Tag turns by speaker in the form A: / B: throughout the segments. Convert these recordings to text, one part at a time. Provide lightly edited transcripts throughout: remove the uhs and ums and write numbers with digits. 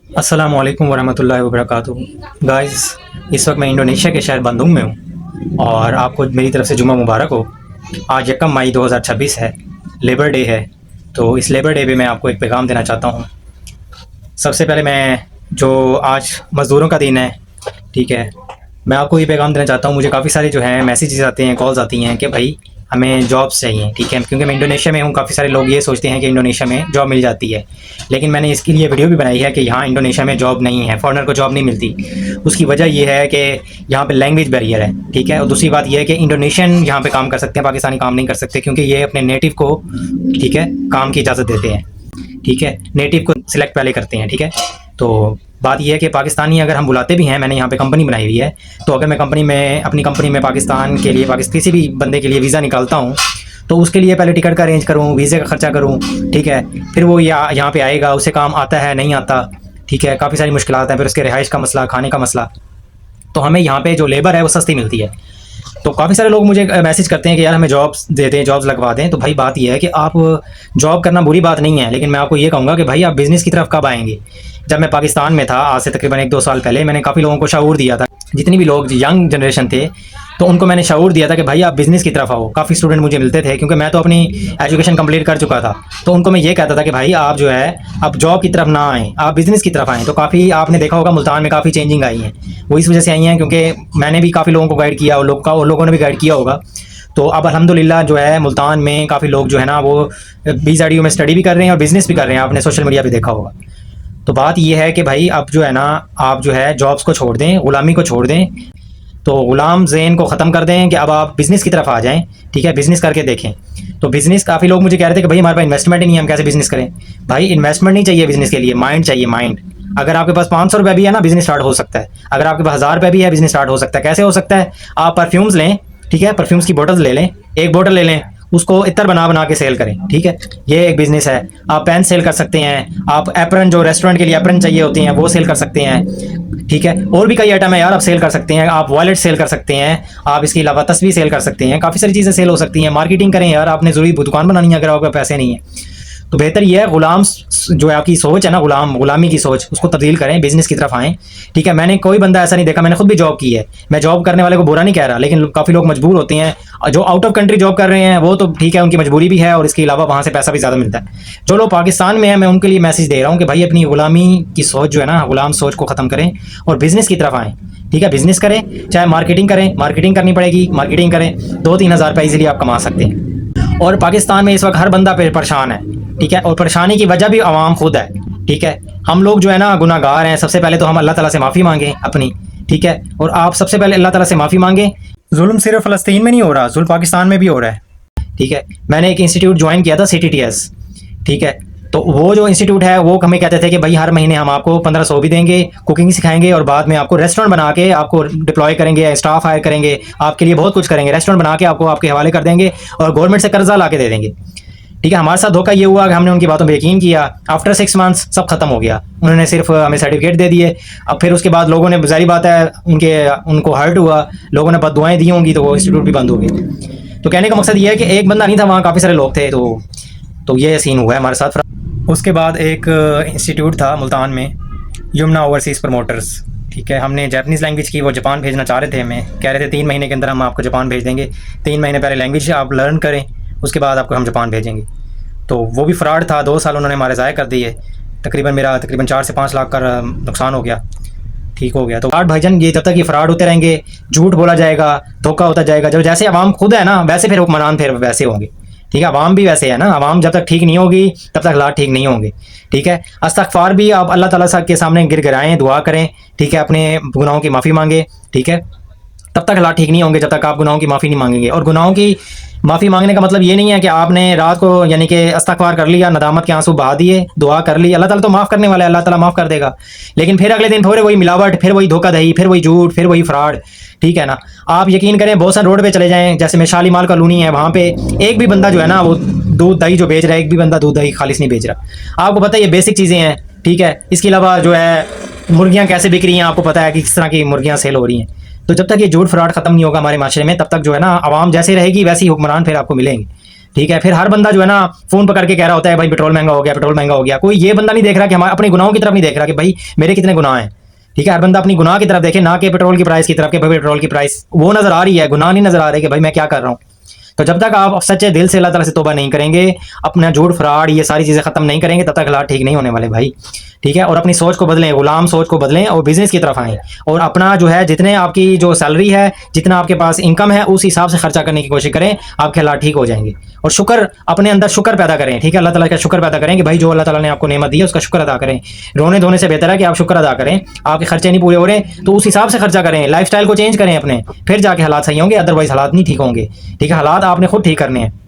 A: अस्सलाम वालेकुम वरहमतुल्लाहि वबरकातुहू। गाइस, इस वक्त मैं इंडोनेशिया के शहर बंदूंग में हूँ और आपको मेरी तरफ से जुम्मा मुबारक हो। आज 1 मई 2026 है, लेबर डे है। तो इस लेबर डे पे मैं आपको एक पैगाम देना चाहता हूँ। सबसे पहले मैं जो आज मज़दूरों का दिन है, ठीक है, मैं आपको ये पैगाम देना चाहता हूँ। मुझे काफ़ी सारे जो हैं मैसेजेस आते हैं, कॉल्स आती हैं कि भाई हमें जॉब्स चाहिए, ठीक है, क्योंकि मैं इंडोनेशिया में हूँ। काफ़ी सारे लोग ये सोचते हैं कि इंडोनेशिया में जॉब मिल जाती है, लेकिन मैंने इसके लिए वीडियो भी बनाई है कि यहाँ इंडोनेशिया में जॉब नहीं है, फॉरेनर को जॉब नहीं मिलती। उसकी वजह ये है कि यहाँ पे लैंग्वेज बैरियर है, ठीक है, और दूसरी बात ये है कि इंडोनेशियन यहाँ पे काम कर सकते हैं, पाकिस्तानी काम नहीं कर सकते, क्योंकि ये अपने नेटिव को, ठीक है, काम की इजाज़त देते हैं, ठीक है, नेटिव को सिलेक्ट पहले करते हैं, ठीक है। तो बात यह है कि पाकिस्तानी अगर हम बुलाते भी हैं, मैंने यहाँ पे कंपनी बनाई हुई है, तो अगर मैं अपनी कंपनी में पाकिस्तान के लिए किसी भी बंदे के लिए वीज़ा निकालता हूँ, तो उसके लिए पहले टिकट का अरेंज करूँ, वीज़े का खर्चा करूँ, ठीक है, फिर वो यहाँ पे आएगा, उसे काम आता है नहीं आता, ठीक है, काफ़ी सारी मुश्किलात हैं, फिर उसके रिहाइश का मसला, खाने का मसला। तो हमें यहाँ पे जो लेबर है वो सस्ती मिलती है। तो काफ़ी सारे लोग मुझे मैसेज करते हैं कि यार हमें जॉब्स दे दें, जॉब्स लगवा दें। तो भाई बात यह है कि आप जॉब करना बुरी बात नहीं है, लेकिन मैं आपको ये कहूँगा कि भाई आप बिज़नेस की तरफ कब आएंगे। जब मैं पाकिस्तान में था, आज से तकरीबन 1-2 साल पहले, मैंने काफ़ी लोगों को शऊर दिया था, जितनी भी लोग यंग जनरेशन थे, तो उनको मैंने शऊर दिया था कि भाई आप बिज़नेस की तरफ आओ। काफ़ी स्टूडेंट मुझे मिलते थे, क्योंकि मैं तो अपनी एजुकेशन कंप्लीट कर चुका था। तो उनको मैं ये कहता था कि भाई आप जो है आप जॉब की तरफ ना आएँ, आप बिज़नेस की तरफ आएँ। तो काफ़ी आपने देखा होगा मुल्तान में काफ़ी चेंजिंग आई हैं, वो इस वजह से आई हैं क्योंकि मैंने भी काफ़ी लोगों को गाइड किया और लोगों ने भी गाइड किया होगा। तो अब अल्हम्दुलिल्लाह जो है मुल्तान में काफ़ी लोग जो है ना वो BZDU में स्टडी भी कर रहे हैं और बिज़नेस भी कर रहे हैं, आपने सोशल मीडिया पे देखा होगा। तो बात यह है कि भाई अब जो है ना आप जो है जॉब्स को छोड़ दें, ग़ुलामी को छोड़ दें, तो ग़ुलाम ज़ेन को ख़त्म कर दें कि अब आप बिज़नेस की तरफ आ जाएँ, ठीक है, बिज़नेस करके देखें। तो बिज़नेस काफ़ी लोग मुझे कह रहे थे कि भाई हमारे पास इन्वेस्टमेंट ही नहीं है, हम कैसे बिज़नेस करें। भाई इन्वेस्टमेंट नहीं चाहिए बिज़नेस के लिए, माइंड चाहिए, माइंड। अगर आपके पास 500 रुपये भी है ना, बिज़नेस स्टार्ट हो सकता है। अगर आपके पास 1000 रुपये भी है, बिज़नेस स्टार्ट हो सकता है। कैसे हो सकता है? आप परफ्यूम्स लें, ठीक है, परफ्यूम्स की बोतल्स ले लें, एक बोतल ले लें, उसको इत्र बना बना के सेल करें, ठीक है, ये एक बिज़नेस है। आप पेन सेल कर सकते हैं, आप एप्रन, जो रेस्टोरेंट के लिए एप्रन चाहिए होती हैं, वो सेल कर सकते हैं, ठीक है। और भी कई आइटम है यार, आप सेल कर सकते हैं, आप वॉलेट सेल कर सकते हैं, आप इसके अलावा तस्वीर सेल कर सकते हैं, काफ़ी सारी चीज़ें सेल हो सकती हैं। मार्केटिंग करें यार, आपने ज़रूरी दुकान बनानी है अगर आपके पैसे नहीं है तो बेहतर ये है गुलाम जो है आपकी सोच है ना, गुलामी की सोच, उसको तब्दील करें, बिज़नेस की तरफ आएँ, ठीक है। मैंने कोई बंदा ऐसा नहीं देखा, मैंने खुद भी जॉब की है, मैं जॉब करने वाले को बुरा नहीं कह रहा, लेकिन काफ़ी लोग मजबूर होते हैं। जो आउट ऑफ कंट्री जॉब कर रहे हैं वो तो ठीक है, उनकी मजबूरी भी है और इसके अलावा वहाँ से पैसा भी ज़्यादा मिलता है। जो लोग पाकिस्तान में हैं, मैं उनके लिए मैसेज दे रहा हूँ कि भाई अपनी गुलामी की सोच जो है ना, गुलाम सोच को ख़त्म करें और बिज़नेस की तरफ आएँ, ठीक है। बिज़नेस करें, चाहे मार्केटिंग करें, मार्केटिंग करनी पड़ेगी, मार्केटिंग करें, 2-3 हज़ार रुपये ईजिली आप कमा सकते हैं। और पाकिस्तान में इस वक्त हर बंदा परेशान है, ठीक है, और परेशानी की वजह भी आवाम खुद है, ठीक है। हम लोग जो है ना गुनाहगार हैं। सबसे पहले तो हम अल्लाह ताला से माफ़ी मांगें अपनी, ठीक है, और आप सबसे पहले अल्लाह ताला से माफ़ी मांगें। जुल्म सिर्फ फ़लस्तीन में नहीं हो रहा, जुल्म पाकिस्तान में भी हो रहा है, ठीक है। मैंने एक इंस्टीट्यूट ज्वाइन किया था, CTTS, ठीक है। तो वो जो इंस्टीट्यूट है वो हमें कहते थे कि भाई हर महीने हम आपको 1500 भी देंगे, कुकिंग सिखाएंगे और बाद में आपको रेस्टोरेंट बना के आपको डिप्लॉय करेंगे, स्टाफ हायर करेंगे, आपके लिए बहुत कुछ करेंगे, रेस्टोरेंट बना के आपको आपके हवाले कर देंगे और गवर्नमेंट से कर्जा ला के दे देंगे, ठीक है। हमारे साथ धोखा ये हुआ कि हमने उनकी बातों पर यकीन किया। आफ्टर 6 मंथ्स सब खत्म हो गया, उन्होंने सिर्फ हमें सर्टिफिकेट दे दिए। अब फिर उसके बाद लोगों ने, जारी बात है, उनको हर्ट हुआ, लोगों ने बददुआएं दी होंगी, तो वो इंस्टीट्यूट भी बंद हो गए। तो कहने का मकसद ये है कि एक बंदा नहीं था, वहाँ काफ़ी सारे लोग थे। तो ये सीन हुआ है हमारे साथ। उसके बाद एक इंस्टीट्यूट था मुल्तान में, यमुना ओवरसीज़ प्रमोटर्स, ठीक है। हमने जापानीज़ लैंग्वेज की, वो जापान भेजना चाह रहे थे, हमें कह रहे थे 3 महीने के अंदर हम आपको जापान भेज देंगे, 3 महीने पहले लैंग्वेज आप लर्न करें, उसके बाद आपको हम जापान भेजेंगे। तो वो भी फ्रॉड था, 2 साल उन्होंने हमारे ज़ाया कर दिए। मेरा तकरीबन 4 से 5 लाख का नुकसान हो गया, ठीक हो गया। तो फ्रॉड भाईजान, ये जब तक ये फ्रॉड होते रहेंगे, झूठ बोला जाएगा, धोखा होता जाएगा, जब जैसे आवाम खुद है ना वैसे फिर हुक्मरान फिर वैसे होंगे, ठीक है। आवाम भी वैसे है ना, आवाम जब तक ठीक नहीं होगी तब तक हालात ठीक नहीं होंगे, ठीक है। इस्तग़फ़ार भी आप अल्लाह ताला के सामने गिड़गिड़ाएं, दुआ करें, ठीक है, अपने गुनाहों की माफ़ी मांगे, ठीक है। तब तक हालात ठीक नहीं होंगे जब तक आप गुनाहों की माफ़ी नहीं मांगेंगे। और गुनाहों की माफ़ी मांगने का मतलब ये नहीं है कि आपने रात को यानी कि इस्तग़फ़ार कर लिया, नदामत के आंसू बहा दिए, दुआ कर ली, अल्लाह ताला तो माफ़ करने वाला है, अल्लाह ताला माफ़ कर देगा। लेकिन फिर अगले दिन फिर वही मिलावट, फिर वही धोखाधड़ी, फिर वही झूठ, फिर वही फ्रॉड, ठीक है ना। आप यकीन करें, बहुत सारे रोड पे चले जाएं, जैसे मैं शालीमार कॉलोनी है, वहाँ पे एक भी बंदा जो है ना वो दूध दही जो बेच रहा है, एक भी बंदा दूध दही खालिस नहीं बेच रहा। आपको पता है ये बेसिक चीज़ें हैं, ठीक है। इसके अलावा जो है मुर्गियाँ कैसे बिक रही हैं, आपको पता है कि किस तरह की मुर्गियाँ सेल हो रही हैं। तो जब तक ये झूठ फ्रॉड ख़त्म नहीं होगा हमारे माशरे में, तब तक जो है ना आवाम जैसे रहेगी वैसे ही हुक्मरान फिर आपको मिलेंगे। ठीक है। फिर हर बंदा जो है ना फ़ोन पकड़ के कह रहा होता है भाई पेट्रोल महंगा हो गया, पेट्रोल महंगा हो गया। कोई ये बंदा नहीं देख रहा कि हमारे अपने गुनाहों की तरफ नहीं देख रहा कि भाई मेरे कितने गुनाह हैं। ठीक है, हर बंदा अपनी गुनाह की तरफ देखे, ना कि पेट्रोल की प्राइस की तरफ, कि भाई पेट्रोल की प्राइस वो नज़र आ रही है, गुनाह नहीं नज़र आ रहे कि भाई मैं क्या कर रहा हूँ। तो जब तक आप सच्चे दिल से अल्लाह ताला से तौबा नहीं करेंगे, अपना झूठ फ्रॉड ये सारी चीज़ें ख़त्म नहीं करेंगे, तब तक हालात ठीक नहीं होने वाले भाई। ठीक है, और अपनी सोच को बदलें, गुलाम सोच को बदलें और बिज़नेस की तरफ आएँ। और अपना जो है जितने आपकी जो सैलरी है, जितना आपके पास इनकम है, उस हिसाब से खर्चा करने की कोशिश करें, आपके हालात ठीक हो जाएंगे। और शुक्र, अपने अंदर शुक्र पैदा करें। ठीक है, अल्लाह ताला का शुक्र पैदा करें कि भाई जो अल्लाह ताला ने आपको नेमत दी है उसका शुक्र अदा करें। रोने धोने से बेहतर है कि आप शुक्र अदा करें। आपके खर्चे नहीं पूरे हो रहे तो उस हिसाब से खर्चा करें, लाइफस्टाइल को चेंज करें अपने, फिर जाके हालात सही होंगे, अदरवाइज हालात नहीं ठीक होंगे। ठीक है, हालात आपने खुद ठीक करने हैं।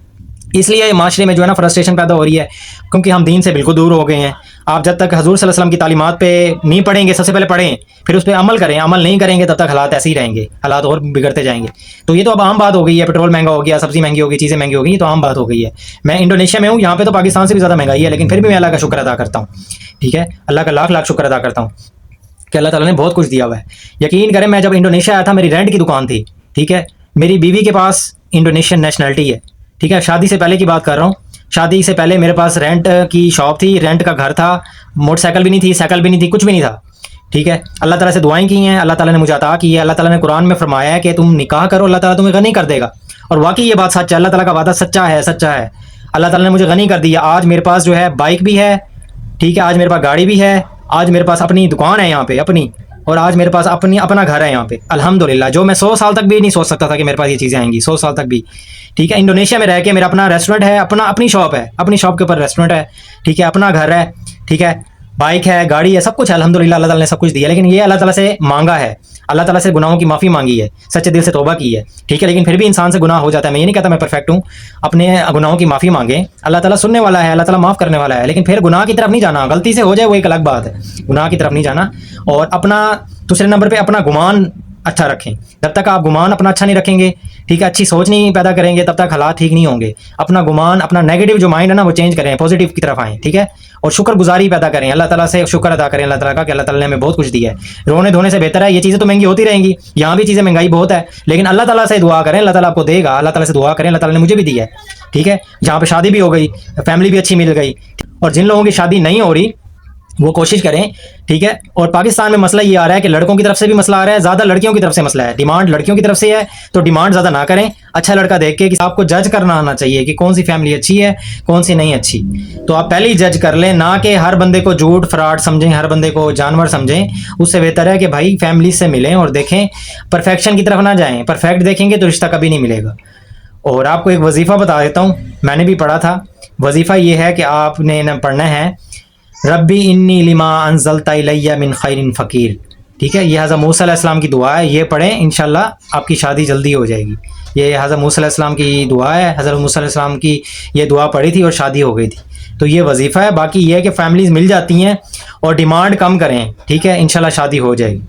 A: इसलिए माशरे में जो है ना फ्रस्ट्रेशन पैदा हो रही है, क्योंकि हम दीन से बिल्कुल दूर हो गए हैं। आप जब तक हजूर सल्लल्लाहु अलैहि वसल्लम की तालीमात पे नहीं पढ़ेंगे, सबसे पहले पढ़ें, फिर उस पर अमल करें। अमल नहीं करेंगे तब तक हालात ऐसे ही रहेंगे, हालात और बिगड़ते जाएंगे। तो ये तो अब आम बात हो गई है, पेट्रोल महंगा हो गया, सब्जी महंगी हो गई, चीज़ें महंगी हो गई, तो आम बात हो गई है। मैं इंडोनेशिया में हूँ, यहाँ पे तो पाकिस्तान से भी ज़्यादा महंगाई है, लेकिन फिर भी मैं अल्लाह का शुक्र अदा करता हूँ। ठीक है, अल्लाह का लाख लाख शुक्र अदा करता हूँ कि अल्लाह ताला ने बहुत कुछ दिया हुआ है। यकीन करें, मैं जब इंडोनेशिया आया था, मेरी रेंट की दुकान थी। ठीक है, मेरी बीवी के पास इंडोनेशियन नेशनलिटी है। ठीक है, शादी से पहले की बात कर रहा हूँ। शादी से पहले मेरे पास रेंट की शॉप थी, रेंट का घर था, मोटरसाइकिल भी नहीं थी, साइकिल भी नहीं थी, कुछ भी नहीं था। ठीक है, अल्लाह ताला से दुआएं की हैं, अल्लाह ताला ने मुझे अता की है। अल्लाह ताला ने कुरान में फरमाया है कि तुम निकाह करो, अल्लाह ताला तुम्हें गनी कर देगा। और वाकई ये बात सच है, अल्लाह ताला का वादा सच्चा है, सच्चा है। अल्लाह ताला ने मुझे गनी कर दिया। आज मेरे पास जो है बाइक भी है। ठीक है, आज मेरे पास गाड़ी भी है, आज मेरे पास अपनी दुकान है यहाँ पे अपनी, और आज मेरे पास अपना घर है यहाँ पे अल्हम्दुलिल्लाह। जो मैं 100 साल तक भी नहीं सोच सकता था कि मेरे पास ये चीज़ें आएंगी, 100 साल तक भी। ठीक है, इंडोनेशिया में रह के मेरा अपना रेस्टोरेंट है, अपनी शॉप है, अपनी शॉप के ऊपर रेस्टोरेंट है। ठीक है, अपना घर है। ठीक है, बाइक है, गाड़ी है, सब कुछ है अल्हम्दुलिल्लाह। अल्लाह ताला ने सब कुछ दिया, लेकिन ये अल्लाह ताला से मांगा है, अल्लाह ताला से गुनाहों की माफ़ी मांगी है, सच्चे दिल से तौबा की है। ठीक है, लेकिन फिर भी इंसान से गुनाह हो जाता है। मैं ये नहीं कहता मैं परफेक्ट हूँ। अपने गुनाहों की माफ़ी मांगे, अल्लाह ताला सुनने वाला है, अल्लाह ताला माफ़ करने वाला है। लेकिन फिर गुनाह की तरफ नहीं जाना, गलती से हो जाए वो एक अलग बात है, गुनाह की तरफ नहीं जाना। और अपना दूसरे नंबर पर अपना गुमान अच्छा रखें। जब तक आप गुमान अपना अच्छा नहीं रखेंगे, ठीक है, अच्छी सोच नहीं पैदा करेंगे, तब तक हालात ठीक नहीं होंगे। अपना गुमान, अपना नेगेटिव जो माइंड है ना, वो चेंज करें, पॉजिटिव की तरफ आएँ। ठीक है, और शुक्रगुजारी पैदा करें, अल्लाह ताला से शुक्र अदा करें अल्लाह ताला का कि अल्लाह ताला ने हमें बहुत कुछ दिया है। रोने धोने से बेहतर है, ये चीज़ें तो महंगी होती रहेंगी, यहाँ भी चीज़ें महंगाई बहुत है, लेकिन अल्लाह ताला से दुआ करें, अल्लाह ताला आपको देगा। अल्लाह ताला से दुआ करें, अल्लाह ताला ने मुझे भी दिया है। ठीक है, जहाँ पे शादी भी हो गई, फैमिली भी अच्छी मिल गई। और जिन लोगों की शादी नहीं हो रही वो कोशिश करें। ठीक है, और पाकिस्तान में मसला ये आ रहा है कि लड़कों की तरफ से भी मसला आ रहा है, ज़्यादा लड़कियों की तरफ से मसला है। डिमांड लड़कियों की तरफ से है, तो डिमांड ज़्यादा ना करें। अच्छा लड़का देख के कि आपको जज करना आना चाहिए कि कौन सी फैमिली अच्छी है, कौन सी नहीं अच्छी। तो आप पहले ही जज कर लें, ना कि हर बंदे को झूठ फ्रॉड समझें, हर बंदे को जानवर समझें। उससे बेहतर है कि भाई फैमिली से मिलें और देखें, परफेक्शन की तरफ ना जाएँ। परफेक्ट देखेंगे तो रिश्ता कभी नहीं मिलेगा। और आपको एक वजीफ़ा बता देता हूँ, मैंने भी पढ़ा था। वजीफ़ा ये है कि आपने ना पढ़ना है, रब्बी इन्नी लिमा अनज़लता इलैया मिन खैरिन फ़कीर। ठीक है, ये हज़रत मूसा अलैहिस्सलाम की दुआ है, ये पढ़ें, इंशाल्लाह आपकी शादी जल्दी हो जाएगी। ये हज़रत मूसा अलैहिस्सलाम की दुआ है, हज़रत मूसा अलैहिस्सलाम की ये दुआ पढ़ी थी और शादी हो गई थी। तो ये वजीफ़ा है। बाकी ये है कि फैमिलीज़ मिल जाती हैं और डिमांड कम करें। ठीक है, इंशाल्लाह शादी हो जाएगी।